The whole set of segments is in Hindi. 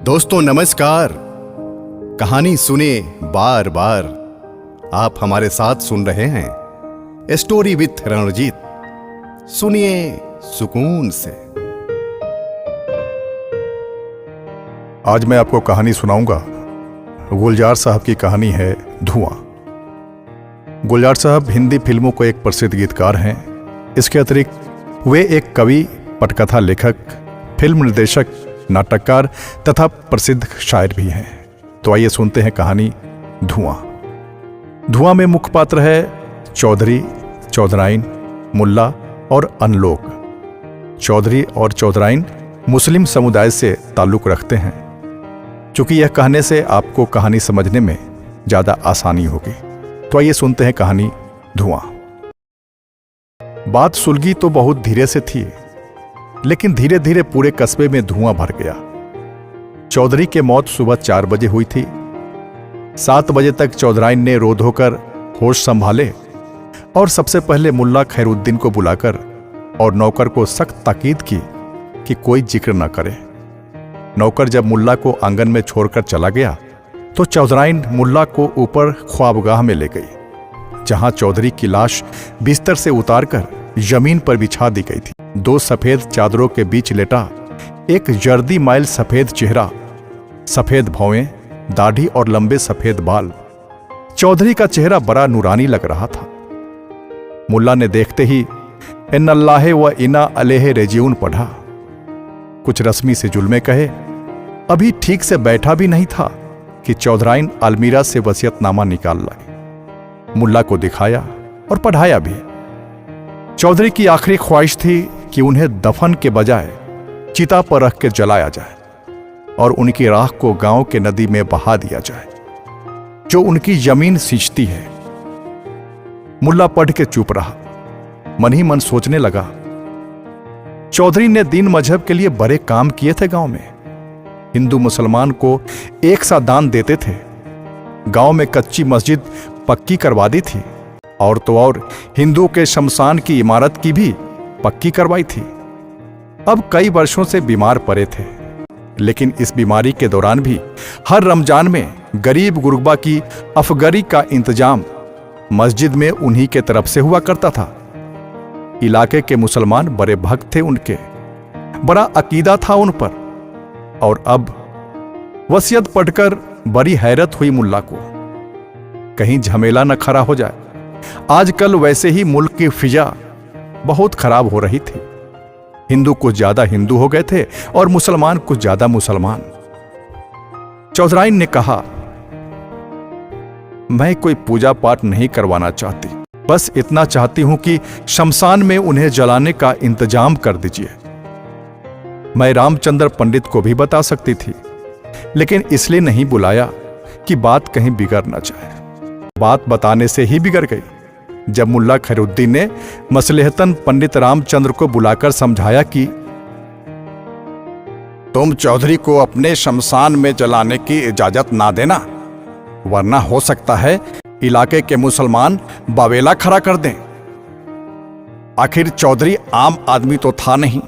दोस्तों नमस्कार। कहानी सुने बार बार। आप हमारे साथ सुन रहे हैं स्टोरी विथ रणजीत। सुनिए सुकून से। आज मैं आपको कहानी सुनाऊंगा। गुलजार साहब की कहानी है धुआं। गुलजार साहब हिंदी फिल्मों के एक प्रसिद्ध गीतकार हैं। इसके अतिरिक्त वे एक कवि, पटकथा लेखक, फिल्म निर्देशक, नाटककार तथा प्रसिद्ध शायर भी हैं। तो आइए सुनते हैं कहानी धुआं। धुआं में मुख्य पात्र है चौधरी, चौधराइन, मुल्ला और अनलोक। चौधरी और चौधराइन मुस्लिम समुदाय से ताल्लुक रखते हैं। चूंकि यह कहने से आपको कहानी समझने में ज्यादा आसानी होगी। तो आइए सुनते हैं कहानी धुआं। बात सुलगी तो बहुत धीरे से थी, लेकिन धीरे धीरे पूरे कस्बे में धुआं भर गया। चौधरी की मौत सुबह 4 बजे हुई थी। 7 बजे तक चौधराइन ने रो धोकर होश संभाले और सबसे पहले मुल्ला खैरुद्दीन को बुलाकर और नौकर को सख्त ताकीद की कि कोई जिक्र न करे। नौकर जब मुल्ला को आंगन में छोड़कर चला गया तो चौधराइन मुल्ला को ऊपर ख्वाबगाह में ले गई, जहां चौधरी की लाश बिस्तर से उतारकर जमीन पर बिछा दी गई थी। 2 सफेद चादरों के बीच लेटा एक जर्दी माइल सफेद चेहरा, सफेद भौवें, दाढ़ी और लंबे सफेद बाल। चौधरी का चेहरा बड़ा नूरानी लग रहा था। मुल्ला ने देखते ही इन्नल्लाह व इन्ना अलैहि राजिऊन पढ़ा। कुछ रस्मी से जुल्मे कहे। अभी ठीक से बैठा भी नहीं था कि चौधराइन अलमीरा से वसीयतनामा निकाल लाई। मुल्ला को दिखाया और पढ़ाया भी। चौधरी की आखिरी ख्वाहिश थी कि उन्हें दफन के बजाय चिता पर रख के जलाया जाए और उनकी राख को गांव के नदी में बहा दिया जाए, जो उनकी जमीन सींचती है। मुल्ला पढ़ के चुप रहा, मन ही मन सोचने लगा। चौधरी ने दीन मजहब के लिए बड़े काम किए थे। गांव में हिंदू मुसलमान को एक सा दान देते थे। गांव में कच्ची मस्जिद पक्की करवा दी थी और तो और हिंदू के शमशान की इमारत की भी पक्की करवाई थी। अब कई वर्षों से बीमार पड़े थे, लेकिन इस बीमारी के दौरान भी हर रमजान में गरीब गुरबा की अफगरी का इंतजाम मस्जिद में उन्हीं के तरफ से हुआ करता था। इलाके के मुसलमान बड़े भक्त थे उनके, बड़ा अकीदा था उन पर। और अब वसीयत पढ़कर बड़ी हैरत हुई मुल्ला को, कहीं झमेला न खड़ा हो जाए। आजकल वैसे ही मुल्क की फिजा बहुत खराब हो रही थी। हिंदू कुछ ज्यादा हिंदू हो गए थे और मुसलमान कुछ ज्यादा मुसलमान। चौधराइन ने कहा, मैं कोई पूजा पाठ नहीं करवाना चाहती, बस इतना चाहती हूं कि शमशान में उन्हें जलाने का इंतजाम कर दीजिए। मैं रामचंद्र पंडित को भी बता सकती थी, लेकिन इसलिए नहीं बुलाया कि बात कहीं बिगड़ ना जाए। बात बताने से ही बिगड़ गई जब मुल्ला खैरुद्दीन ने मसलहतन पंडित रामचंद्र को बुलाकर समझाया कि तुम चौधरी को अपने शमशान में जलाने की इजाजत ना देना, वरना हो सकता है इलाके के मुसलमान बावेला खड़ा कर दें। आखिर चौधरी आम आदमी तो था नहीं,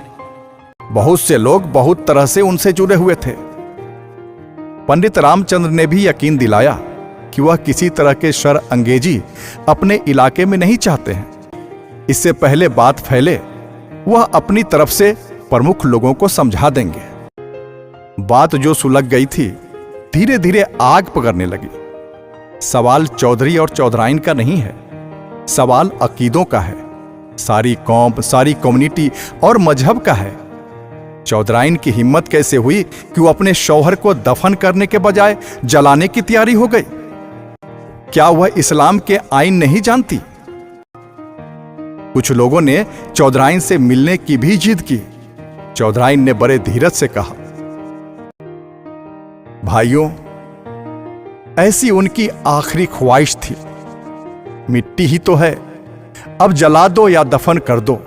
बहुत से लोग बहुत तरह से उनसे जुड़े हुए थे। पंडित रामचंद्र ने भी यकीन दिलाया कि वह किसी तरह के शर अंगेजी अपने इलाके में नहीं चाहते हैं। इससे पहले बात फैले, वह अपनी तरफ से प्रमुख लोगों को समझा देंगे। बात जो सुलग गई थी, धीरे धीरे आग पकड़ने लगी। सवाल चौधरी और चौधराइन का नहीं है, सवाल अकीदों का है। सारी कौम, सारी कम्युनिटी और मजहब का है। चौधराइन की हिम्मत कैसे हुई कि वो अपने शौहर को दफन करने के बजाय जलाने की तैयारी हो गई? क्या वह इस्लाम के आईन नहीं जानती? कुछ लोगों ने चौधराइन से मिलने की भी जिद की। चौधराइन ने बड़े धीरज से कहा, भाइयों, ऐसी उनकी आखिरी ख्वाहिश थी। मिट्टी ही तो है, अब जला दो या दफन कर दो।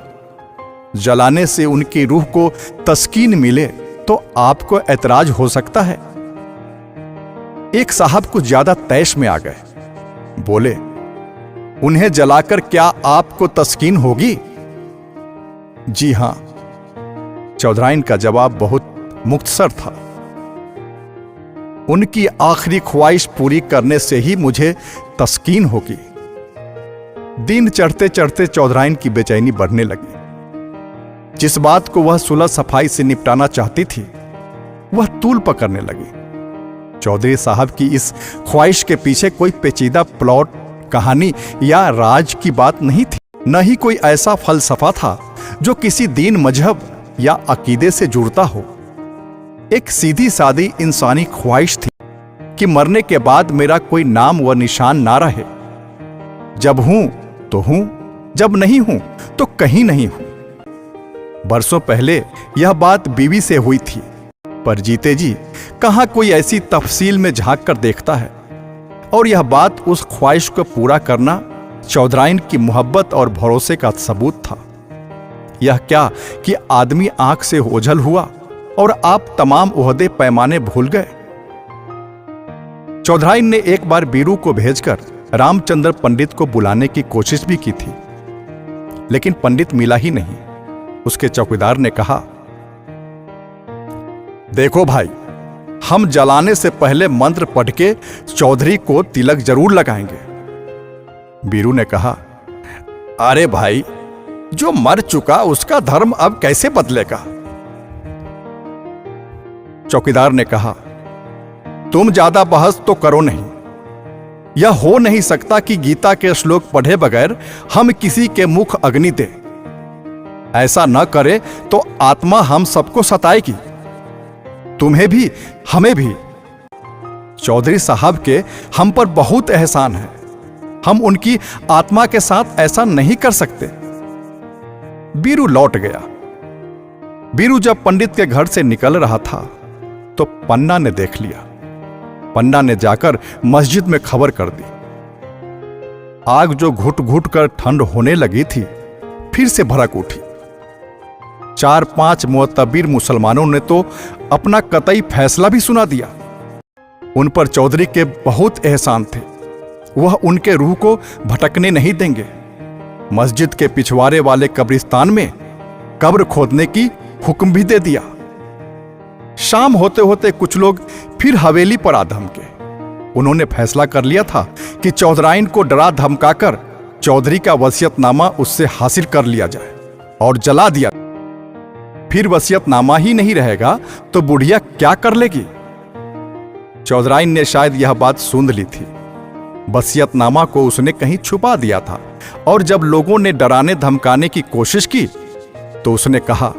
जलाने से उनकी रूह को तस्कीन मिले तो आपको ऐतराज हो सकता है। एक साहब कुछ ज्यादा तैश में आ गए, बोले, उन्हें जलाकर क्या आपको तस्कीन होगी? जी हां, चौधराइन का जवाब बहुत मुख्तसर था। उनकी आखिरी ख्वाहिश पूरी करने से ही मुझे तस्कीन होगी। दिन चढ़ते चढ़ते चौधराइन की बेचैनी बढ़ने लगी। जिस बात को वह सुलह सफाई से निपटाना चाहती थी वह तूल पकड़ने लगी। चौधरी साहब की इस ख्वाहिश के पीछे कोई पेचीदा प्लॉट, कहानी या राज की बात नहीं थी। न ही कोई ऐसा फलसफा था जो किसी दीन मजहब या अकीदे से जुड़ता हो। एक सीधी सादी इंसानी ख्वाहिश थी कि मरने के बाद मेरा कोई नाम व निशान ना रहे। जब हूं तो हूं, जब नहीं हूं तो कहीं नहीं हूं। बरसों पहले यह बात बीवी से हुई थी, पर जीते जी कहां कोई ऐसी तफसील में झांक कर देखता है। और यह बात उस ख्वाहिश को पूरा करना चौधराइन की मोहब्बत और भरोसे का सबूत था। यह क्या कि आदमी आंख से ओझल हुआ और आप तमाम ओहदे पैमाने भूल गए। चौधराइन ने एक बार बीरू को भेजकर रामचंद्र पंडित को बुलाने की कोशिश भी की थी, लेकिन पंडित मिला ही नहीं। उसके चौकीदार ने कहा, देखो भाई, हम जलाने से पहले मंत्र पढ़ के चौधरी को तिलक जरूर लगाएंगे। बीरू ने कहा, अरे भाई, जो मर चुका उसका धर्म अब कैसे बदलेगा? चौकीदार ने कहा, तुम ज्यादा बहस तो करो नहीं। यह हो नहीं सकता कि गीता के श्लोक पढ़े बगैर हम किसी के मुख अग्नि दें। ऐसा न करे तो आत्मा हम सबको सताएगी, तुम्हें भी हमें भी। चौधरी साहब के हम पर बहुत एहसान है, हम उनकी आत्मा के साथ ऐसा नहीं कर सकते। बीरू लौट गया। बीरू जब पंडित के घर से निकल रहा था तो पन्ना ने देख लिया। पन्ना ने जाकर मस्जिद में खबर कर दी। आग जो घुट घुट कर ठंड होने लगी थी फिर से भड़क उठी। 4-5 मुअत्तबिर मुसलमानों ने तो अपना कतई फैसला भी सुना दिया। उन पर चौधरी के बहुत एहसान थे, वह उनके रूह को भटकने नहीं देंगे। मस्जिद के पिछवाड़े वाले कब्रिस्तान में कब्र खोदने की हुक्म भी दे दिया। शाम होते होते कुछ लोग फिर हवेली पर आ धमके। उन्होंने फैसला कर लिया था कि चौधराइन को डरा धमकाकर चौधरी का वसीयतनामा उससे हासिल कर लिया जाए और जला दिया। फिर वसीयतनामा ही नहीं रहेगा तो बुढ़िया क्या कर लेगी? चौधराइन ने शायद यह बात सुन ली थी। वसीयतनामा को उसने कहीं छुपा दिया था और जब लोगों ने डराने धमकाने की कोशिश की तो उसने कहा,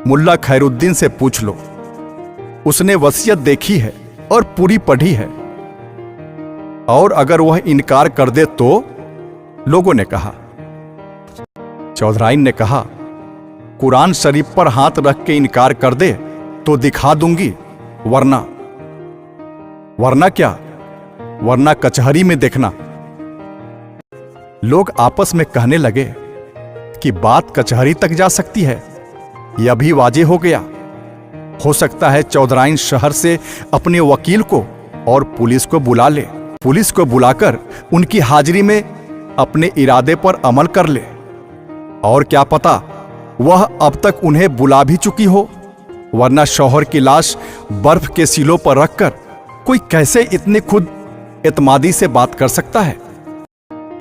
मुल्ला खैरुद्दीन से पूछ लो, उसने वसीयत देखी है और पूरी पढ़ी है, और अगर वह इनकार कर दे तो? लोगों ने कहा। चौधराइन ने कहा, कुरान शरीफ पर हाथ रख के इनकार कर दे तो दिखा दूंगी, वरना क्या? वरना कचहरी में देखना। लोग आपस में कहने लगे कि बात कचहरी तक जा सकती है। यह भी वाजे हो गया। हो सकता है चौधराइन शहर से अपने वकील को और पुलिस को बुला ले। पुलिस को बुलाकर उनकी हाजिरी में अपने इरादे पर अमल कर ले। और क्या पता वह अब तक उन्हें बुला भी चुकी हो, वरना शौहर की लाश बर्फ के सीलों पर रखकर कोई कैसे इतनी खुद एतमादी से बात कर सकता है?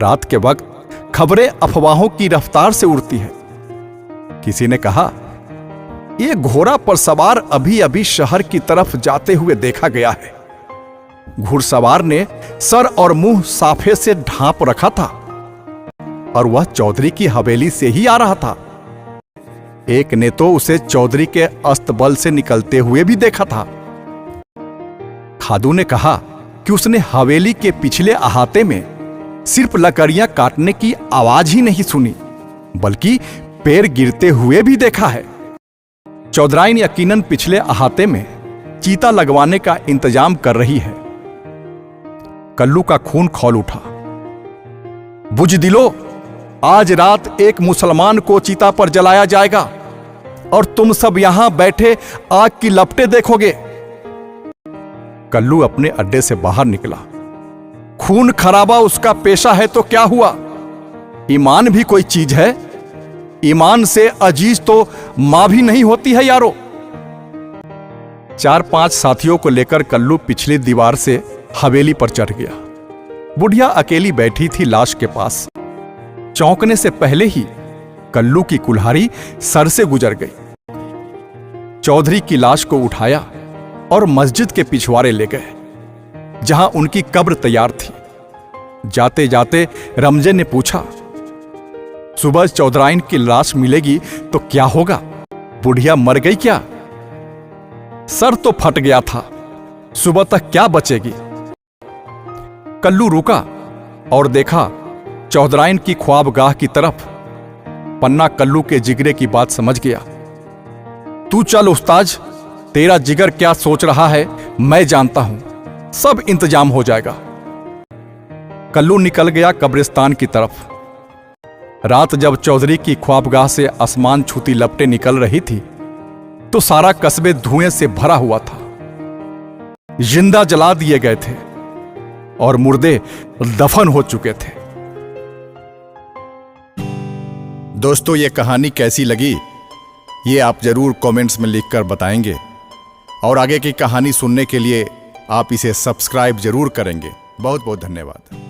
रात के वक्त खबरें अफवाहों की रफ्तार से उड़ती है। किसी ने कहा, यह घोड़ा पर सवार अभी अभी शहर की तरफ जाते हुए देखा गया है। घुड़सवार ने सर और मुंह साफे से ढांप रखा था और वह चौधरी की हवेली से ही आ रहा था। एक ने तो उसे चौधरी के अस्तबल से निकलते हुए भी देखा था। खादू ने कहा कि उसने हवेली के पिछले अहाते में सिर्फ लकड़ियां काटने की आवाज ही नहीं सुनी, बल्कि पेड़ गिरते हुए भी देखा है। चौधराइन यकीनन पिछले अहाते में चीता लगवाने का इंतजाम कर रही है। कल्लू का खून खौल उठा। बुजदिलो, आज रात एक मुसलमान को चीता पर जलाया जाएगा और तुम सब यहां बैठे आग की लपटें देखोगे। कल्लू अपने अड्डे से बाहर निकला। खून खराबा उसका पेशा है तो क्या हुआ? ईमान भी कोई चीज है? ईमान से अजीज तो मां भी नहीं होती है यारो। 4-5 साथियों को लेकर कल्लू पिछली दीवार से हवेली पर चढ़ गया। बुढ़िया अकेली बैठी थी लाश के पास। चौंकने से पहले ही कल्लू की कुल्हाड़ी सर से गुजर गई। चौधरी की लाश को उठाया और मस्जिद के पिछवाड़े ले गए, जहां उनकी कब्र तैयार थी। जाते जाते रमजे ने पूछा, सुबह चौधराइन की लाश मिलेगी तो क्या होगा? बुढ़िया मर गई क्या? सर तो फट गया था, सुबह तक क्या बचेगी? कल्लू रुका और देखा चौधराइन की ख्वाबगाह की तरफ। पन्ना कल्लू के जिगरे की बात समझ गया। तू चल उस्ताज, तेरा जिगर क्या सोच रहा है मैं जानता हूं, सब इंतजाम हो जाएगा। कल्लू निकल गया कब्रिस्तान की तरफ। रात जब चौधरी की ख्वाबगाह से आसमान छूती लपटें निकल रही थी तो सारा कस्बे धुएं से भरा हुआ था। जिंदा जला दिए गए थे और मुर्दे दफन हो चुके थे। दोस्तों, ये कहानी कैसी लगी ये आप जरूर कमेंट्स में लिखकर बताएंगे, और आगे की कहानी सुनने के लिए आप इसे सब्सक्राइब जरूर करेंगे। बहुत बहुत धन्यवाद।